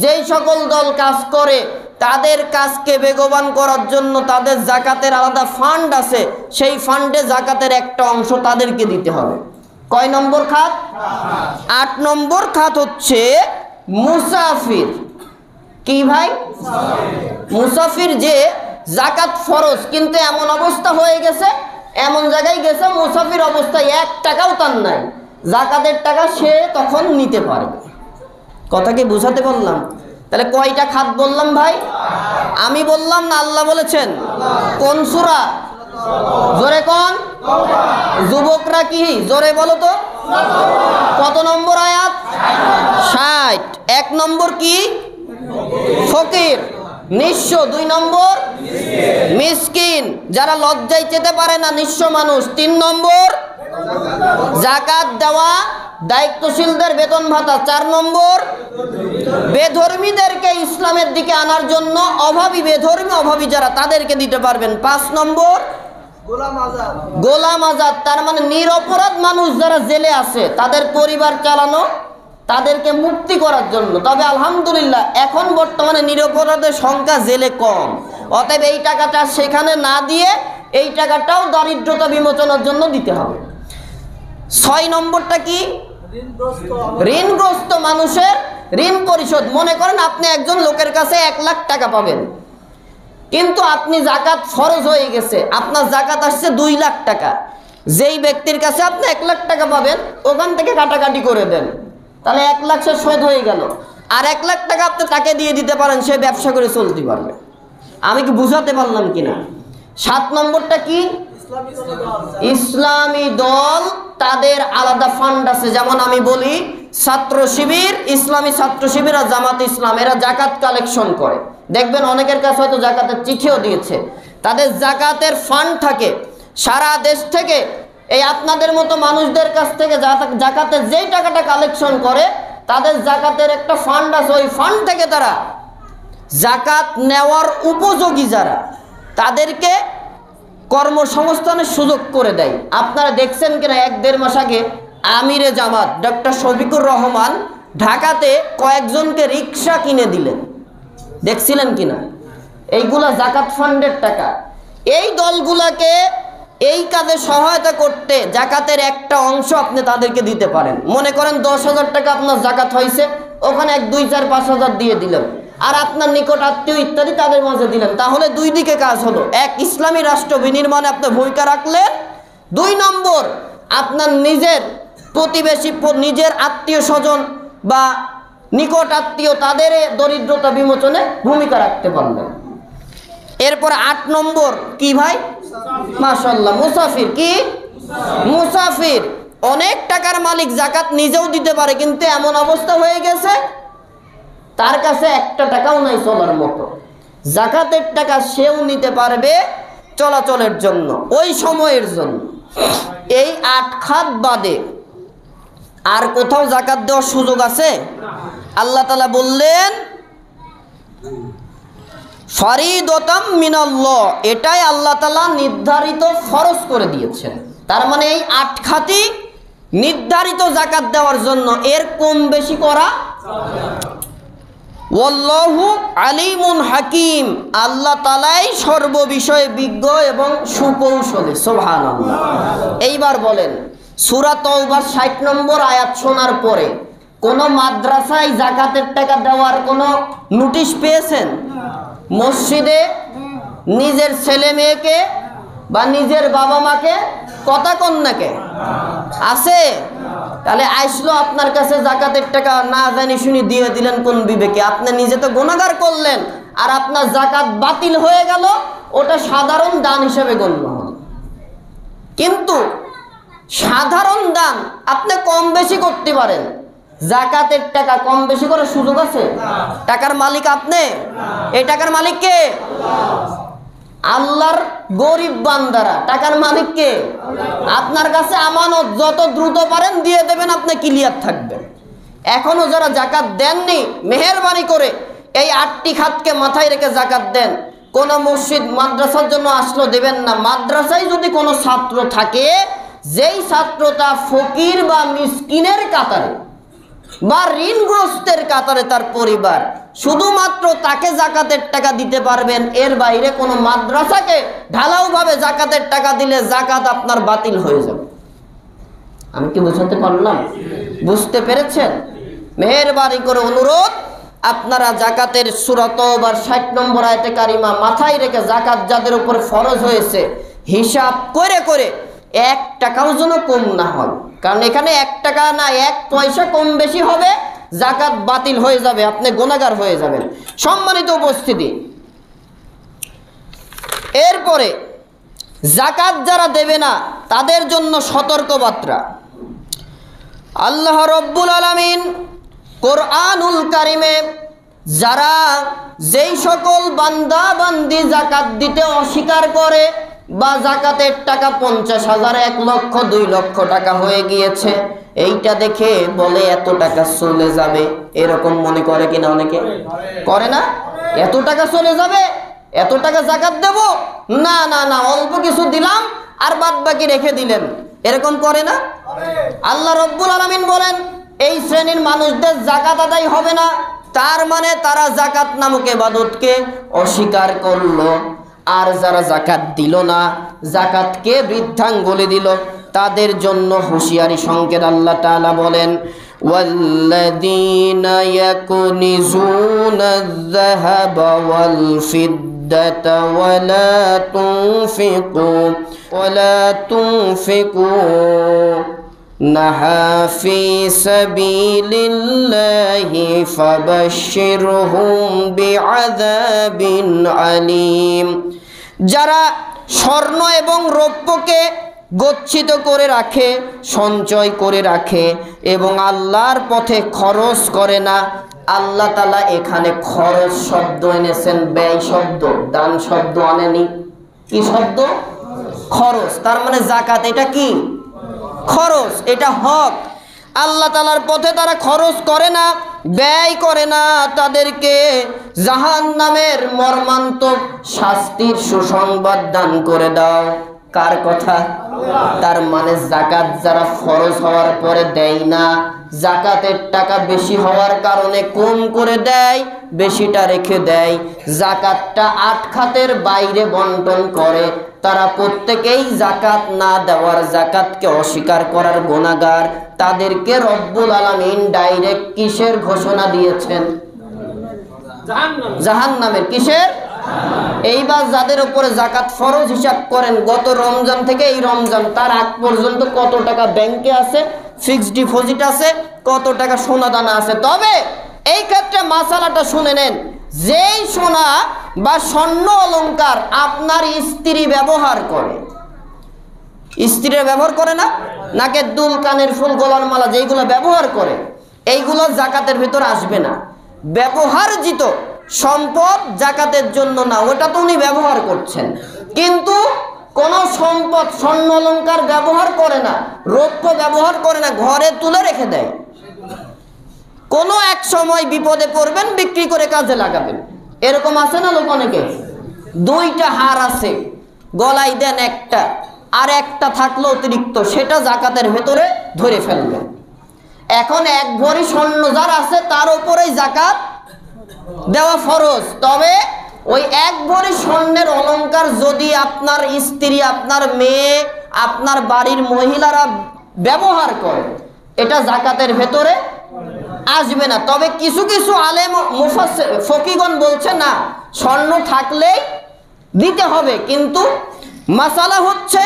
যেই সকল দল কাজ করে, তাদের কাজকে বেগবান করার জন্য তাদের যাকাতের আলাদা ফান্ড আছে, সেই ফান্ডে যাকাতের একটা অংশ তাদেরকে দিতে হবে। কয় নম্বর খাত? 8 নম্বর খাত হচ্ছে মুসাফির। কি ভাই? মুসাফির, যে যাকাত ফরজ কিন্তু এমন অবস্থা হয়ে গেছে, এমন জায়গায় গেছে মুসাফির অবস্থায় 1 টাকাও তার নাই, যাকাতের টাকা সে তখন নিতে পারবে। কথা কি বুঝাতে বললাম? তাহলে কয়টা খাত বললাম ভাই? আমি বললাম না আল্লাহ বলেছেন? কোন সূরা? জোরে কোন? যুবকরা কি জোরে বলো তো? কত নম্বর আয়াত? 60। 1 নম্বর কি? ফকির, নিঃস্ব। 2 নম্বর মিসকিন, যারা লজ্জায় যেতে পারে না, নিঃস্ব মানুষ। 3 নম্বর যাকাত দেওয়া দায়িত্বশীলদের বেতন ভাতা। 4 নম্বর বেধর্মীদেরকে ইসলামের দিকে আনার জন্য অভাবী, বেধর্মী অভাবী যারা, তাদেরকে দিতে পারবেন। 5 নম্বর গোলাম আজাদ, তার মানে নিরপরাধ মানুষ যারা জেলে আছে, তাদের পরিবার চালানো, তাদেরকে মুক্তি করার জন্য। তবে আলহামদুলিল্লাহ এখন বর্তমানে নিরপরাধের সংখ্যা জেলে কম, অতএব এই টাকাটা সেখানে না দিয়ে এই টাকাটাও দারিদ্রতা বিমোচনের জন্য দিতে হবে। 6 নম্বরটা কি? ঋণগ্রস্ত মানুষের ঋণ পরিশোধ। মনে করেন আপনি একজন লোকের কাছে 1 লাখ টাকা পাবেন, কিন্তু আপনি যাকাত ফরজ হয়ে গেছে, আপনার যাকাত আসছে 2 লাখ টাকা। যেই ব্যক্তির কাছে আপনি 1 লাখ টাকা পাবেন, ওখান থেকে কাটাকাটি করে দেন, তাহলে 1 লাখ সে শোধ হয়ে গেল। আর 1 লাখ টাকা আপনি তাকে দিয়ে দিতে পারেন, সে ব্যবসা করে চলতে পারবে। আমি কি বুঝাতে পারলাম কিনা? 7 নম্বরটা কি? ইসলামী দল তাদের আলাদা ফান্ড আছে। যেমন আমি বলি, ছাত্র শিবির, ইসলামী ছাত্র শিবির আর জামাত ইসলাম, এরা জাকাত কালেকশন করে। দেখবেন অনেকের কাছে হয়তো জাকাতের চিঠিও দিয়েছে। তাদের জাকাতের ফান্ড থাকে। সারা দেশ থেকে এই আপনাদের মতো মানুষদের কাছ থেকে জাকাতের যেই টাকাটা কালেকশন করে, তাদের জাকাতের একটা ফান্ড আছে। ওই ফান্ড থেকে তারা জাকাত নেওয়ার উপযোগী যারা, তাদেরকে কর্মসংস্থানের সুযোগ করে দেয়। আপনারা দেখছেন কিনা, 1-1.5 মাস আগে আমিরে জামাত ডক্টর শফিকুর রহমান ঢাকাতে কয়েকজনকে রিক্সা কিনে দিলেন, দেখছিলেন কিনা? এইগুলা জাকাত ফান্ডের টাকা। এই দলগুলাকে এই কাজে সহায়তা করতে জাকাতের একটা অংশ আপনি তাদেরকে দিতে পারেন। মনে করেন 10,000 টাকা আপনার জাকাত হয়েছে, ওখানে 1, 2, 4, 5,000 দিয়ে দিলেন, আর আপনার নিকট আত্মীয় ইত্যাদি তাদের মাঝে দিলেন। তাহলে দুই দিকে কাজ হলো। এক, ইসলামী রাষ্ট্র বিনির্মাণে আপনি ভূমিকা রাখলেন। 2 নম্বর, আপনার নিজের প্রতিবেশী, নিজের আত্মীয় স্বজন বা নিকট আত্মীয়, তাদের দরিদ্রতা বিমোচনে ভূমিকা রাখতে পারলেন। এরপর 8 নম্বর কি ভাই? মাশাআল্লাহ, মুসাফির। কি মুসাফির? অনেক টাকার মালিক, জাকাত নিজেও দিতে পারে, কিন্তু এমন অবস্থা হয়ে গেছে তার কাছে 1 টাকাও নাই চলার মতো। জাকাতের টাকা সেও নিতে পারবে চলাচলের জন্য, ওই সময়ের জন্য। এই 8 খাত বাদে আর কোথাও জাকাত দেওয়ার সুযোগ আছে? আল্লাহ তাআলা বললেন ফারিদাতাম মিনাল্লাহ, এটাই আল্লাহ তাআলা নির্ধারিত ফরজ করে দিয়েছেন। তার মানে এই 8 খাতই নির্ধারিত জাকাত দেওয়ার জন্য, এর কম বেশি করা। ওয়াল্লাহু আলিমুন হাকিম, আল্লাহ তাআলাই সর্ববিষয়ে বিজ্ঞ এবং সুকৌশলী। সুবহানাল্লাহ। এইবার বলেন, সূরা তাওবার 60 নম্বর আয়াত শোনার পরে কোন মাদ্রাসায় জাকাতের টাকা দেওয়ার কোন নোটিশ পেয়েছেন? মসজিদে নিজের ছেলে মেয়েকে বা নিজের বাবা মাকে, কথা কন্যাকে আছে? তাহলে আইসলো আপনার কাছে জাকাতের টাকা, না জানি শুনি দিয়ে দিলেন কোন বিবেকে? আপনি নিজে তো গুনাহগার করলেন, আর আপনার জাকাত বাতিল হয়ে গেল, ওটা সাধারণ দান হিসেবে গণ্য হল। কিন্তু সাধারণ দান আপনি কম বেশি করতে পারেন, জাকাতের টাকা কম বেশি করার সুযোগ আছে? টাকার মালিক আপনি? এই টাকার মালিক কে? আল্লাহর গরিব বান্দারা। টাকার মালিক কে? আপনার কাছে আমানত, যত দ্রুত পারেন দিয়ে দেবেন, আপনি ক্লিয়ার থাকবেন। এখনো যারা জাকাত দেননি, মেহেরবানি করে এই 8টি খাতকে মাথায় রেখে জাকাত দেন। কোন মসজিদ মাদ্রাসার জন্য আসলো দেবেন না। মাদ্রাসায় যদি কোনো ছাত্র থাকে, যেই ছাত্রটা ফকির বা মিসকিনের কাতারে বা ঋণগ্রস্তের কাতারে তার পরিবার, শুধুমাত্র তাকে জাকাতের টাকা দিতে পারবেন। এর বাইরে কোনো মাদ্রাসাকে ঢালাওভাবে জাকাতের টাকা দিলে জাকাত আপনার বাতিল হয়ে যাবে। আমি কি বুঝাতে পারলাম? বুঝতে পেরেছেন? মেহেরবানি করে অনুরোধ, আপনারা জাকাতের সূরা তাওবার 60 নম্বর আয়াতে কারিমা মাথায় রেখে জাকাত যাদের উপর ফরজ হয়েছে, হিসাব করে করে 1 টাকাও যেন কম না হয়। কারণ এখানে 1 টাকা না, 1 পয়সা কম বেশি হবে, জাকাত বাতিল হয়ে যাবে, আপনি গুনাহগার হয়ে যাবেন। সম্মানিত উপস্থিতি, এরপরে জাকাত যারা দেবে না তাদের জন্য সতর্কবার্তা। আল্লাহ রব্বুল আলামিন কোরআনুল কারিমে যারা যেই সকল বান্দা বান্দি জাকাত দিতে অস্বীকার করে, বা জাকাতের টাকা 50,000, 1 লক্ষ, 2 লক্ষ টাকা হয়ে গিয়েছে, এইটা দেখে বলে এত টাকা চলে যাবে, এরকম মনে করে কিনা? অনেকে করে না? এত টাকা চলে যাবে, এত টাকা জাকাত দেব না, না না, অল্প কিছু দিলাম আর বাদ বাকি রেখে দিলেন, এরকম করে না? আল্লাহ রব্বুল আলামিন বলেন এই শ্রেণীর মানুষদের জাকাত আদায় হবে না। তার মানে তারা জাকাত নামক ইবাদতকে অস্বীকার করলো। আর যারা জাকাত দিল না, জাকাতকে বৃদ্ধাঙ্গুলি দিল, তাদের জন্য হুঁশিয়ারি সংকেত। আল্লাহ তাআলা বলেন ওয়াল্লাযীনা ইয়াকুনিজুনা আয-যাহাবা ওয়াল ফিদ্দাতা ওয়ালা তুনফিকু নাহা ফি সাবিলিল্লাহি ফাবাশশিরহুম বিআযাবিন আলীম। যারা স্বর্ণ এবং রৌপ্যকে গচ্ছিত করে রাখে, সঞ্চয় করে রাখে এবং আল্লাহর পথে খরচ করে না। আল্লাহ তাআলা এখানে খরচ শব্দ এনেছেন, ব্যয় শব্দ, দান শব্দ আনেনি। কি শব্দ? খরচ। তার মানে যাকাত এটা কি? খরচ, এটা হক। আল্লাহ তাআলার পথে তারা খরচ করে না, ব্যয় করে না, তাদেরকে জাহান্নামের মর্মান্তিক শাস্তির সুসংবাদ দান করে দাও। কার কথা? তার মানে যাকাত যারা ফরজ হওয়ার পরে দেয় না, যাকাতের টাকা বেশি হওয়ার কারণে কম করে দেয়, বেশিটা রেখে দেয়, যাকাতটা 8 খাতের বাইরে বন্টন করে, তারা প্রত্যেকেই যাকাত না দেওয়ার, যাকাতকে অস্বীকার করার গুনাহগার। তাদেরকে রব্বুল আলামিন ডাইরেক্ট কিসের ঘোষণা দিয়েছেন? জাহান্নামের। কিসের? এইবার যাদের উপরে যাকাত ফরজ হিসাব করেন, গত রমজান থেকে এই রমজান তার আগ পর্যন্ত কত টাকা ব্যাংকে আছে, ফিক্সড ডিপোজিট আছে, কত টাকা সোনা দানা আছে। তবে এই ক্ষেত্রে মাসালাটা শুনে নেন, যেই সোনা বা স্বর্ণ অলংকার আপনার স্ত্রী ব্যবহার করে, স্ত্রীরা ব্যবহার করে না, নাকের দুল, কানের ফুল, গলার মালা যেইগুলো ব্যবহার করে, এইগুলো যাকাতের ভিতর আসবে না। ব্যবহারজিত সম্পদ যাকাতের জন্য না, ওটা তো উনি ব্যবহার করছেন। কিন্তু কোন সম্পদ, স্বর্ণ অলংকার ব্যবহার করে না, রৌপ্য ব্যবহার করে না, ঘরে তুলে রেখে দেয়, কোনো এক সময় বিপদে পড়বেন, বিক্রি করে কাজে লাগাবেন। এরকম আছে না লোক অনেকে? 2টা হার আছে, গলায় দেন একটা, আর একটা থাকলো অতিরিক্ত, সেটা যাকাতের ভেতরে ধরে ফেলবেন। এখন 1 ভরি স্বর্ণ যার আছে তার উপরেই যাকাত দেওয়া ফরজ। তবে ওই 1 ভরি স্বর্ণের অলংকার যদি আপনার স্ত্রী, আপনার মেয়ে, আপনার বাড়ির মহিলারা ব্যবহার করে, এটা যাকাতের ভেতরে আসবে না। তবে কিছু কিছু আলেম মুফাসসির ফকিহগণ বলছে না, স্বর্ণ থাকলেই দিতে হবে। কিন্তু মাসালা হচ্ছে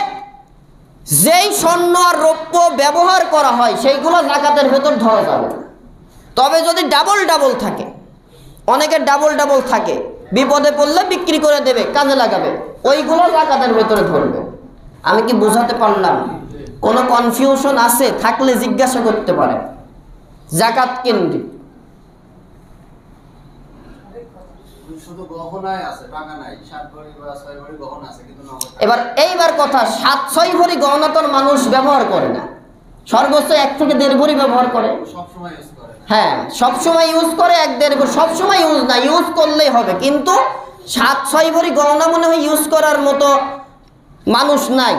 যেই স্বর্ণ আর রৌপ্য ব্যবহার করা হয় সেইগুলো যাকাতের ভেতর ধরা যাবে। তবে যদি ডাবল ডাবল থাকে, অনেকের ডাবল ডাবল থাকে, বিপদে পড়লে বিক্রি করে দেবে, কাজে লাগাবে, ওইগুলো যাকাতের ভেতরে ধরবে। আমি কি বোঝাতে পারলাম? কোনো কনফিউশন আছে থাকলে জিজ্ঞাসা করতে পারে। যাকাত কেন্দ্রিক এবার এইবার কথা, 7-6 ভরি গহনা তো মানুষ ব্যবহার করে না, সর্বোচ্চ 1 থেকে 1.5 ভরি ব্যবহার করে। হ্যাঁ, সবসময় ইউজ করে, 1-1.5 ভরি সবসময় ইউজ না, ইউজ করলেই হবে। কিন্তু 7-6 ভরি গহনা মনে হয় ইউজ করার মতো মানুষ নাই।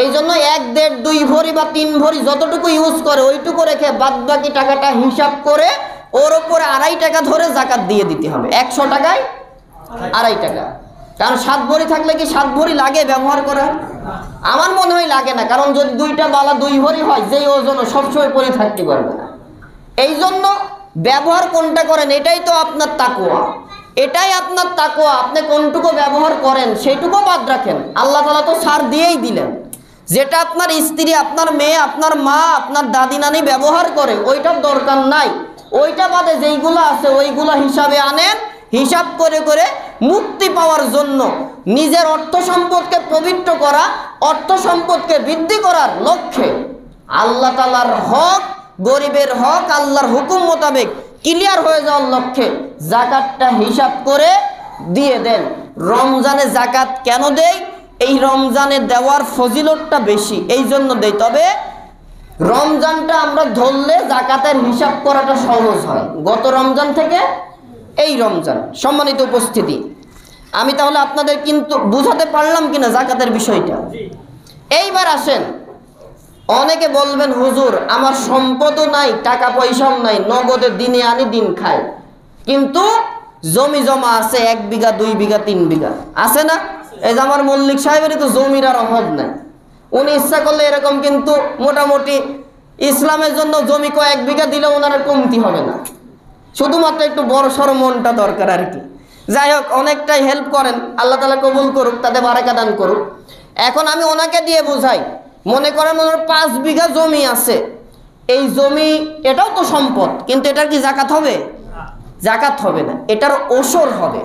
এই জন্য 1-1.5-2 ভরি বা 3 ভরি যতটুকু ইউজ করে ওইটুকু রেখে বাদ বাকি টাকাটা হিসাব করে ওর উপরে 2.5 টাকা ধরে যাকাত দিয়ে দিতে হবে। 100 টাকায় 2.5 টাকা। কারণ 7 ভরি থাকলে কি 7 ভরি লাগে ব্যবহার করা? আমার মনে হয় লাগে না, কারণ যদি 2টা বালা 2 ভরি হয়, যেই ওজন সবসময় পরে থাকতে পারবে না। এই জন্য ব্যবহার কোনটা করেন এটাই তো আপনার তাকওয়া, এটাই আপনার তাকওয়া। আপনি কোনটুকু ব্যবহার করেন সেইটুকু বাদ রাখেন। আল্লাহ তাআলা তো ছাড় দিয়েই দিলেন। যেটা আপনার স্ত্রী, আপনার মেয়ে, আপনার মা, আপনার দাদি নানি ব্যবহার করে ওইটার দরকার নাই। ওইটা বাদে যেইগুলো আছে ওইগুলো হিসাবে আনেন। হিসাব করে করে মুক্তি পাওয়ার জন্য, নিজের অর্থ সম্পদকে পবিত্র করা, অর্থ সম্পদকে বৃদ্ধি করার লক্ষ্যে, আল্লাহ তাআলার হক, গরিবের হক আল্লাহর হুকুম মোতাবেক ক্লিয়ার হয়ে যাওয়ার লক্ষ্যে যাকাতটা হিসাব করে দিয়ে দেন। রমজানে যাকাত কেন দেই? এই রমজানে দেওয়ার ফজিলতটা বেশি, এই জন্য দেই। তবে রমজানটা আমরা ধরলে যাকাতের হিসাব করাটা সহজ হয়, গত রমজান থেকে এই রমজান। সম্মানিত উপস্থিতি, আমি তাহলে আপনাদের কিন্তু বুঝাতে পারলাম কিনা যাকাতের বিষয়টা? এইবার আসেন, অনেকে বলবেন হুজুর আমার সম্পদও নাই, টাকা পয়সাও নাই, নগদে দিনে আনি দিন খাই, কিন্তু জমি জমা আছে 1 বিঘা 2 বিঘা 3 বিঘা আছে না? এই যে আমার মল্লিক সাহেবেরই তো জমির আর অভাব নাই, উনি ইচ্ছা করলে এরকম কিন্তু মোটামুটি ইসলামের জন্য জমি কয়েক বিঘা দিলে ওনার কমতি হবে না, শুধুমাত্র একটু বড় সড় মনটা দরকার আর কি। যাই হোক, অনেকটাই হেল্প করেন, আল্লাহ তাআলা কবুল করুক, তাতে বারাকা দান করুক। এখন আমি ওনাকে দিয়ে বোঝাই, মনে করেন ওনার 5 বিঘা জমি আছে, এই জমি এটাও তো সম্পদ, কিন্তু এটার কি যাকাত হবে? যাকাত হবে না, এটার ওসর হবে।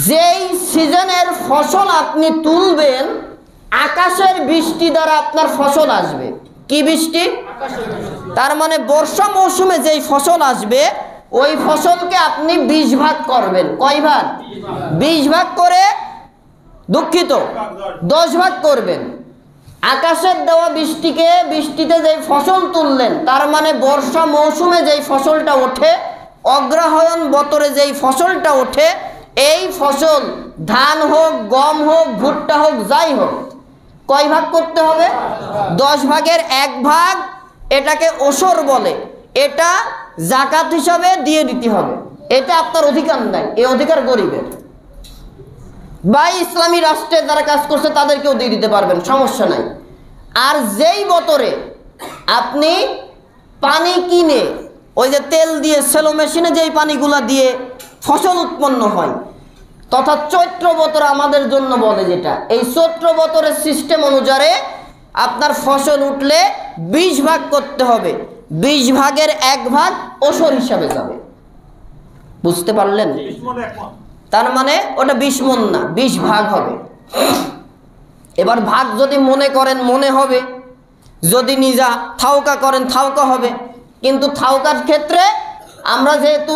যেই সিজনের ফসল আপনি তুলবেন আকাশের বৃষ্টি দ্বারা আপনার ফসল আসবে। কি বৃষ্টি? তার মানে বর্ষা মৌসুমে যেই ফসল আসবে ওই ফসলকে আপনি 20 ভাগ করবেন। কয় ভাগ? 20 ভাগ করে, দুঃখিত 10 ভাগ করবেন। আকাশের দেওয়া বৃষ্টিতে যেই ফসল তুললেন, তার মানে বর্ষা মৌসুমে যেই ফসলটা ওঠে, অগ্রহায়ণ বতরে যেই ফসলটা ওঠে, এই ফসল ধান হোক, গম হোক, ভুট্টা হোক, যাই হোক, কয় ভাগ করতে হবে? 10 ভাগের 1 ভাগ এটাকে ওসর বলে, এটা জাকাত হিসাবে দিয়ে দিতে হবে। এটা আপনার অধিকার নাই, এই অধিকার গরিবের। বা ইসলামী রাষ্ট্রে যারা কাজ করছে তাদেরকেও দিয়ে দিতে পারবেন, সমস্যা নাই। আর যেই বতরে আপনি পানি কিনে, ওই যে তেল দিয়ে সেলো মেশিনে যেই পানিগুলা দিয়ে ফসল উৎপন্ন হয়, তথা চৈত্র বতর আমাদের জন্য বলে, যেটা এই চৈত্র বতরের সিস্টেম অনুযায়ী আপনার ফসল উঠলে 20 ভাগ করতে হবে। 20 ভাগের 1 ভাগ ওসর হিসাবে যাবে। বুঝতে পারলেন? তার মানে ওটা 20 মণ না, 20 ভাগ হবে। এবার ভাগ যদি মনে করেন মনে হবে, যদি নিজা থাউকা করেন থাউকা হবে। কিন্তু থাউকার ক্ষেত্রে আমরা যেহেতু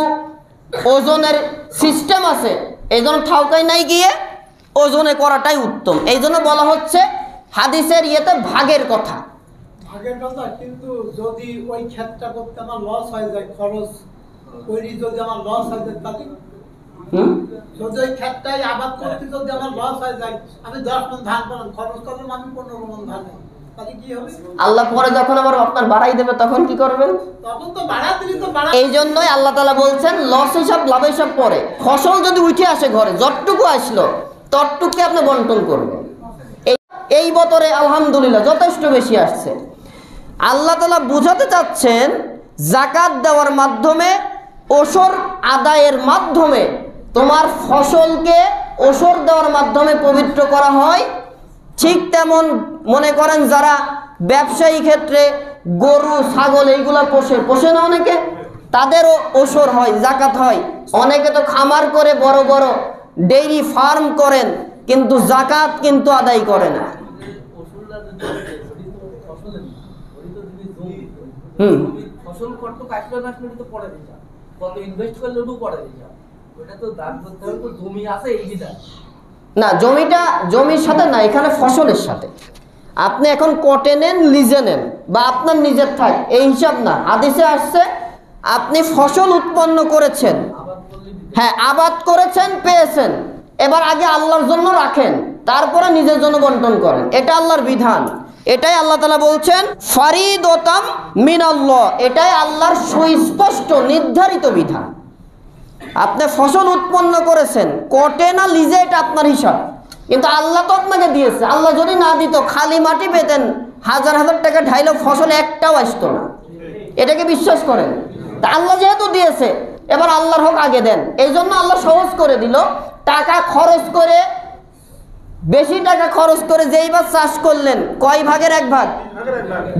ওজনের সিস্টেম আছে, এই জন্য থাউকায় নাই গিয়ে ওজনে করাটাই উত্তম। এই জন্য বলা হচ্ছে হাদিসের ইয়েতে ভাগের কথা। কিন্তু যদি ওই ক্ষেতটা করতে আমার লস হয়ে যায়, খরচ করি যদি আমার লস হয়ে যায়, তাহলে যদি ওই ক্ষেতটাই আবাদ করতে যদি আমার লস হয়ে যায়, আমি 10 মণ ধান পালাম, খরচ করলাম আমি 15 মণ ধান, তাহলে কি হবে? আল্লাহ পরে যখন আবার আপনার বাড়াই দেবে তখন কি করবেন? তখন তো বাড়া দিলি তো বাড়া। এই জন্যই আল্লাহ তাআলা বলছেন লস হিসাব লাভ হিসাব পরে। ফসল যদি উঠে আসে ঘরে, যতটুকু আসলো ততটুকুকে আপনি বন্টন করবেন। এই বছরে আলহামদুলিল্লাহ যথেষ্ট বেশি আসছে। আল্লাহ তাআলা বুঝাতে চাচ্ছেন যাকাত দেওয়ার মাধ্যমে, ওসর আদায়ের মাধ্যমে তোমার ফসলকে ওসর দেওয়ার মাধ্যমে পবিত্র করা হয়। ঠিক তেমন মনে করেন যারা ব্যবসায়ী ক্ষেত্রে গরু ছাগল এইগুলা পোষে না অনেকে, তাদেরও ওসর হয়, জাকাত হয়। অনেকে তো খামার করে বড় বড় ডেইরি ফার্ম করেন, কিন্তু জাকাত কিন্তু আদায় করে না। ফসল কত কাটলো না তো পড়ে দিলাম, কত ইনভেস্ট করলে ওটাও পড়ে দিলাম, ওটা তো দান করতে হবে, তো জমি আছে এই বিধান না। জমির সাথে না, এখানে ফসলের সাথে। আপনি এখন কটে নেন, লিজে নেন, বা আপনার নিজের থাক, এই হিসাব না। হাদিসে আসছে আপনি ফসল উৎপন্ন করেছেন, হ্যাঁ আবাদ করেছেন, পেয়েছেন, এবার আগে আল্লাহর জন্য রাখেন, তারপরে নিজের জন্য বন্টন করেন। এটা আল্লাহর বিধান। এটাই আল্লাহ তাআলা বলছেন ফারিদাতাম মিনাল্লাহ, এটাই আল্লাহর সুস্পষ্ট নির্ধারিত বিধান। আপনি ফসল উৎপন্ন করেছেন, কটে না লিজে এটা আপনার হিসাব, কিন্তু আল্লাহ তো আপনাকে দিয়েছে। আল্লাহ যদি না দিত, খালি মাটি পেতেন, হাজার হাজার টাকা ঢাইলেও ফসল একটাও আসতো না। এটাকে বিশ্বাস করেন? তা আল্লাহ যেহেতু দিয়েছে, এবার আল্লাহর হক আগে দেন। এই জন্য আল্লাহ সহজ করে দিল। টাকা খরচ করে, বেশি টাকা খরচ করে যেইবার চাষ করলেন, কয় ভাগের 1 ভাগ?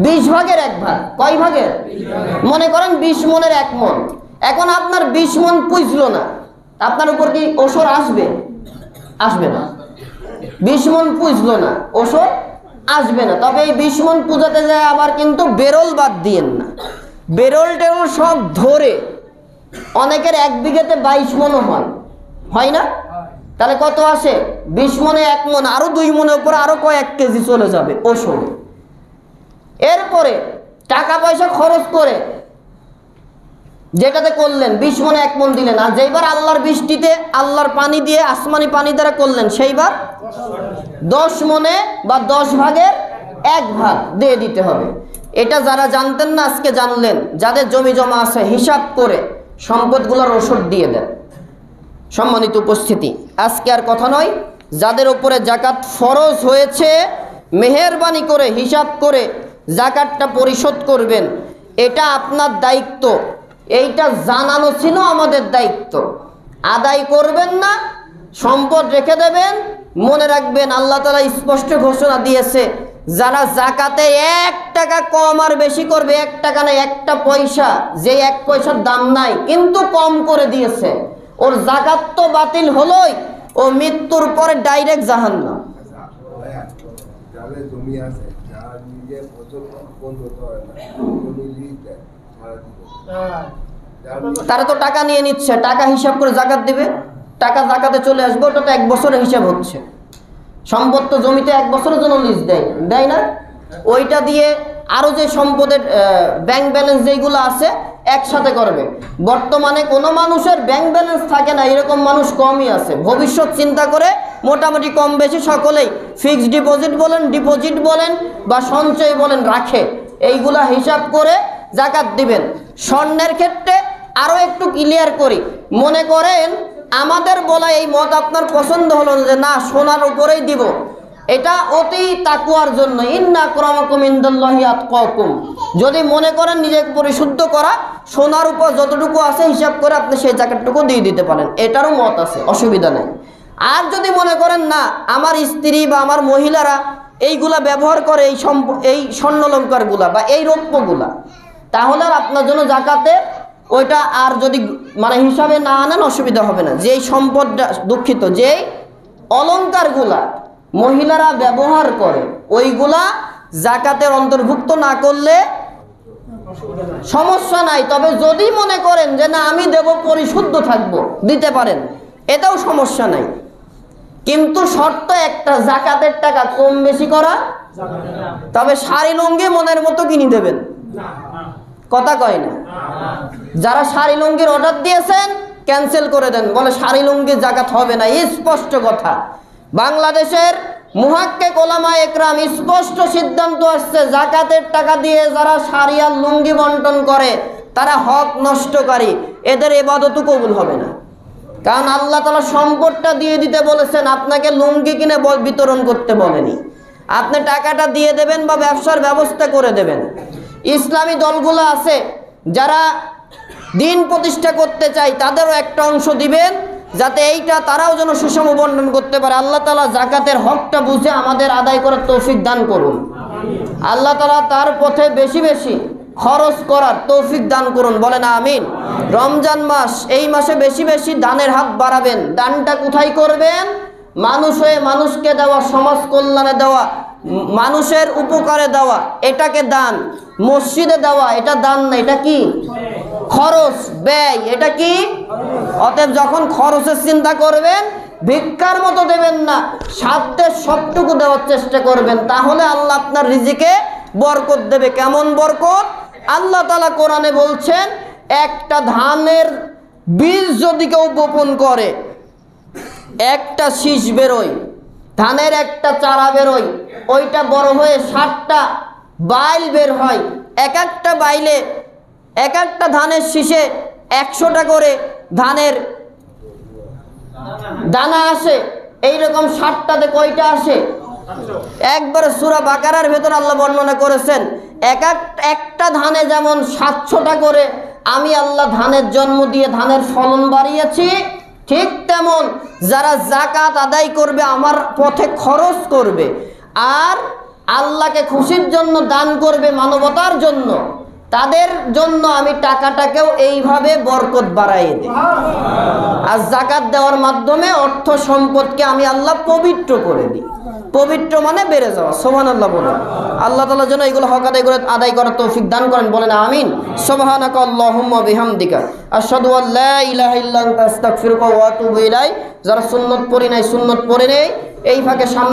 20 ভাগের 1 ভাগ। কয় ভাগের? মনে করেন 20 মণের 1 মণ। এখন আপনার 20 মণ পুজলো না, আপনার উপর কি ওসর আসবে? আসবে না। 20 মণ পুজলো না, ওসর আসবে না। তবে এই 20 মণ পূজাতে যায় আবার কিন্তু বেরোল বাদ দিয়েন না। বেরোল টেরোল সব ধরে অনেকের 1 বিঘাতে 22 মণও হয় না? তাহলে কত আসে? 20 মণে 1 মণ, আরো 2 মণের উপরে আরো কয়েক কেজি চলে যাবে ওসর। এরপরে টাকা পয়সা খরচ করে যেটাতে করলেন 20 মণে 1 মণ দিলেন, আর যেইবার আল্লাহর বৃষ্টিতে, আল্লাহর পানি দিয়ে, আসমানি পানি দ্বারা করলেন, সেইবার 10 মণে বা 10 ভাগের 1 ভাগ দিয়ে দিতে হবে। এটা যারা জানতেন না আজকে জানলেন। যাদের জমি জমা আছে হিসাব করে সম্পদগুলোর ওসর দিয়ে দেন। সম্মানিত উপস্থিতি, আজকে আর কথা নয়, যাদের উপরে জাকাত ফরজ হয়েছে মেহেরবানি করে হিসাব করে জাকাতটা পরিশোধ করবেন। এটা আপনার দায়িত্ব, এইটা জানানো ছিল আমাদের দায়িত্ব। আদায় করবেন না, সম্পদ রেখে দেবেন। মনে রাখবেন আল্লাহ তাআলা স্পষ্ট ঘোষণা দিয়েছে, যারা জাকাতে 1 টাকা কম আর বেশি করবে, 1 টাকা না 1টা পয়সা, যে 1 পয়সার দাম নাই কিন্তু কম করে দিয়েছে, ওর জাকাত তো বাতিল হলোই, ও মৃত্যুর পরে ডাইরেক্ট জাহান্নাম। যাদের জমি আছে যারা নিজে ফসল উৎপন্ন করতে পারে না জমি লিজ দেয় সারা জীবন যারা নিজে- তারা তো টাকা নিয়ে নিচ্ছে, টাকা হিসাব করে জাকাত দিবে, টাকা জাকাতে চলে আসবে, ওটা তো 1 বছরের হিসাব হচ্ছে। সম্পদ তো জমিতে 1 বছরের জন্য লিজ দেয়, দেয় না? ওইটা দিয়ে আরো যে সম্পদের ব্যাংক ব্যালেন্স যেগুলো আছে একসাথে করবে। বর্তমানে কোনো মানুষের ব্যাংক ব্যালেন্স থাকে না, এরকম মানুষ কমই আছে। ভবিষ্যৎ চিন্তা করে মোটামুটি কম বেশি সকলেই ফিক্সড ডিপোজিট বলেন বা সঞ্চয় বলেন রাখে, এইগুলা হিসাব করে জাকাত দিবেন। স্বর্ণের ক্ষেত্রে আরো একটু ক্লিয়ার করি, মনে করেন আমাদের বলা এই মত আপনার পছন্দ হলো না, যে না সোনার উপরেই দিব, এটা অতি তাকওয়ার জন্য। ইন্না আক্রামাকুম ইনদাল্লাহি আতকাকুম। যদি মনে করেন নিজেকে পরিশুদ্ধ করা, সোনার উপর যতটুকু আছে হিসাব করে আপনি সেই জাকাতটুকু দিয়ে দিতে পারেন, এটারও মত আছে, অসুবিধা নেই। আর যদি মনে করেন না আমার স্ত্রী বা আমার মহিলারা এইগুলা ব্যবহার করে এই স্বর্ণালঙ্কারগুলা বা এই রৌপ্যগুলা, তাহলে আর আপনার জন্য জাকাতে ওইটা আর যদি মানে হিসাবে না আনেন অসুবিধা হবে না। যেই সম্পদটা দুঃখিত যেই অলঙ্কারগুলা মহিলারা ব্যবহার করে ওইগুলা জাকাতের অন্তর্ভুক্ত না করলে সমস্যা নাই। তবে যদি মনে করেন যে না আমি দেব পরিশুদ্ধ থাকবো, দিতে পারেন, এটাও সমস্যা নাই। কিন্তু শর্ত একটা, জাকাতের টাকা কম বেশি করা। তবে শাড়ি লুঙ্গি মনের মতো কিনে দেবেন, কথা কয় না। যারা শাড়ি লুঙ্গির অর্ডার দিয়েছেন ক্যান্সেল করে দেন, বলে শাড়ি লুঙ্গির জাকাত হবে না, স্পষ্ট কথা। বাংলাদেশের মুহাক্কিক ওলামায়ে ইকরাম স্পষ্ট সিদ্ধান্ত আসছে, জাকাতের টাকা দিয়ে যারা শাড়ি আর লুঙ্গি বন্টন করে তারা হক নষ্টকারী, এদের ইবাদতও কবুল হবে না। কারণ আল্লাহ তাআলা সম্পদটা দিয়ে দিতে বলেছেন, আপনাকে লুঙ্গি কিনে বিতরণ করতে বলেনি। আপনি টাকাটা দিয়ে দেবেন বা ব্যবসার ব্যবস্থা করে দেবেন। ইসলামী দলগুলো আছে যারা দিন প্রতিষ্ঠা করতে চায়, তাদেরও একটা অংশ দিবেন, যাতে এইটা তারাও যেন সুষম বন্টন করতে পারে। আল্লাহ তাআলা জাকাতের হকটা বুঝে আমাদের আদায় করার তৌফিক দান করুন। আল্লাহ তাআলা তার পথে বেশি বেশি খরচ করার তৌফিক দান করুন, বলেন আমিন। রমজান মাস, এই মাসে বেশি বেশি দানের হাত বাড়াবেন। দানটা কোথায় করবেন? মানুষ হয়ে মানুষকে দেওয়া, সমাজ কল্যাণে দেওয়া, মানুষের উপকারে দেওয়া, এটাকে দান। মসজিদে দেওয়া এটা দান না, এটা কি? খরচ, ব্যয়, এটা কি? অতএব যখন খরচের চিন্তা করবেন ভিক্ষার মতো দেবেন না, সাধ্যের সবটুকু দেওয়ার চেষ্টা করবেন, তাহলে আল্লাহ আপনার রিজিকে বরকত দেবে। কেমন বরকত? আল্লাহ তাআলা কোরআনে বলছেন, একটা ধানের বীজ যদি কেউ বপন করে, একটা শীষ বেরোয়, ধানের একটা চারা বেরোয়, ওইটা বড় হয়ে 60টা বাইল বের হয়। এক একটা বাইলে, এক একটা ধানের শীষে 100টা করে ধানের দানা আসে। এইরকম 60টাতে কয়টা আসে? একবারে সূরা বাকারার ভেতর আল্লাহ বর্ণনা করেছেন, একটা ধানে যেমন 700টা করে আমি আল্লাহ ধানের জন্ম দিয়ে ধানের ফলন বাড়িয়েছি, ঠিক তেমন যারা জাকাত আদায় করবে, আমার পথে খরচ করবে আর আল্লাহকে খুশির জন্য দান করবে, মানবতার জন্য, তাদের জন্য আমি টাকাটাকেও এইভাবে বরকত বাড়াই দিই। আর জাকাত দেওয়ার মাধ্যমে অর্থ সম্পদকে আমি আল্লাহ পবিত্র করে দিই। পবিত্র মানে বেড়ে যাওয়া, সুবহানাল্লাহ বলেন। আল্লাহ তাআলা যেন এগুলো হক আদায় করার তৌফিক দান করেন, বলেন আমিন। সুবহানাকা আল্লাহুম্মা বিহামদিকা আশহাদু আল্লা ইলাহা ইল্লা আনতা আস্তাগফিরুকা ওয়া আতুবু ইলাইক। যারা সুন্নত পড়ি নাই সুন্নত পড়ে নেই, এই ফাঁকে